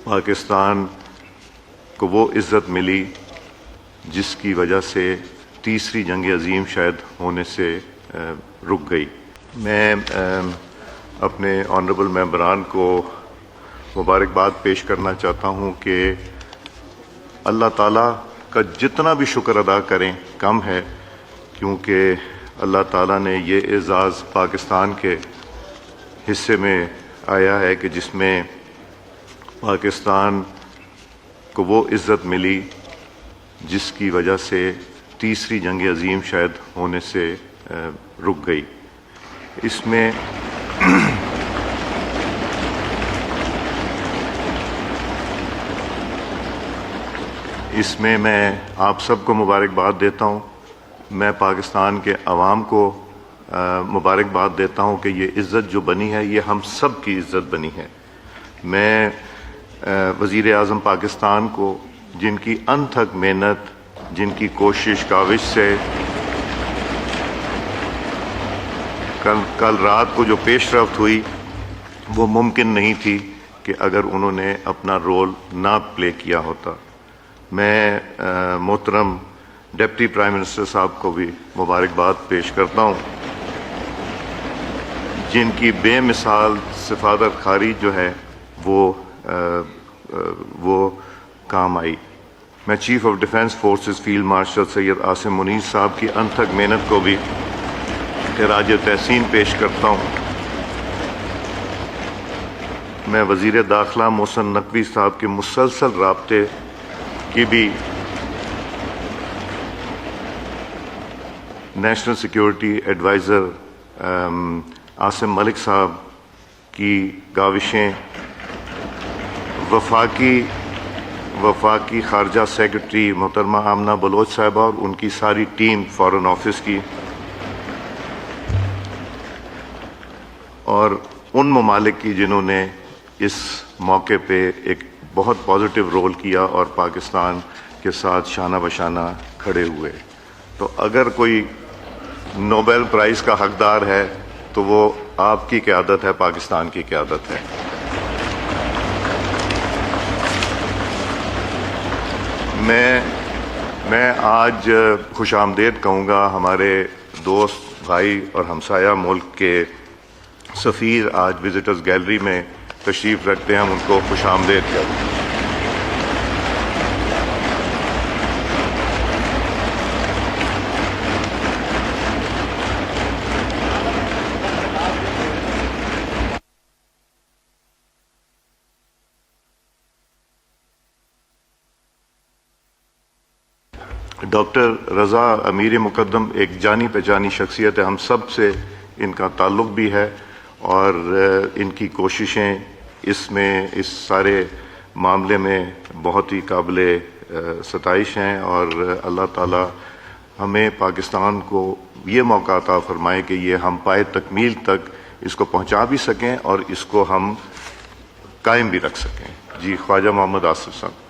پاکستان کو وہ عزت ملی جس کی وجہ سے تیسری جنگ عظیم شاید ہونے سے رک گئی۔ میں اپنے آنریبل ممبران کو مبارکباد پیش کرنا چاہتا ہوں کہ اللہ تعالیٰ کا جتنا بھی شکر ادا کریں کم ہے، کیونکہ اللہ تعالیٰ نے یہ اعزاز پاکستان کے حصے میں آیا ہے کہ جس میں پاکستان کو وہ عزت ملی جس کی وجہ سے تیسری جنگ عظیم شاید ہونے سے رک گئی۔ اس میں میں آپ سب کو مبارکباد دیتا ہوں۔ میں پاکستان کے عوام کو مبارکباد دیتا ہوں کہ یہ عزت جو بنی ہے یہ ہم سب کی عزت بنی ہے۔ میں وزیر اعظم پاکستان کو جن کی انتھک محنت، جن کی کوشش کاوش سے کل رات کو جو پیش رفت ہوئی وہ ممکن نہیں تھی کہ اگر انہوں نے اپنا رول نہ پلے کیا ہوتا۔ میں محترم ڈپٹی پرائم منسٹر صاحب کو بھی مبارکباد پیش کرتا ہوں، جن کی بے مثال سفارت خاری جو ہے وہ کام آئی۔ میں chief of defence forces field marshal Syed Asim Munir صاحب کی انتھک محنت کو بھی خراج تحسین پیش کرتا ہوں۔ میں وزیر داخلہ محسن نقوی صاحب کے مسلسل رابطے کی بھی، نیشنل سیکیورٹی ایڈوائزر عاصم ملک صاحب کی کاوشیں، وفاقی خارجہ سیکرٹری محترمہ آمنہ بلوچ صاحبہ اور ان کی ساری ٹیم فارن آفس کی، اور ان ممالک کی جنہوں نے اس موقع پہ ایک بہت پازیٹیو رول کیا اور پاکستان کے ساتھ شانہ بشانہ کھڑے ہوئے۔ تو اگر کوئی نوبل پرائز کا حقدار ہے تو وہ آپ کی قیادت ہے، پاکستان کی قیادت ہے۔ میں آج خوش آمدید کہوں گا ہمارے دوست بھائی اور ہمسایہ ملک کے سفیر آج وزٹرز گیلری میں تشریف رکھتے ہیں، ہم ان کو خوش آمدید کرتے ہیں۔ ڈاکٹر رضا امیر مقدم ایک جانی پہچانی شخصیت ہے، ہم سب سے ان کا تعلق بھی ہے اور ان کی کوششیں اس سارے معاملے میں بہت ہی قابل ستائش ہیں، اور اللہ تعالی ہمیں پاکستان کو یہ موقع عطا فرمائے کہ یہ ہم پائے تکمیل تک اس کو پہنچا بھی سکیں اور اس کو ہم قائم بھی رکھ سکیں۔ جی، خواجہ محمد آصف صاحب۔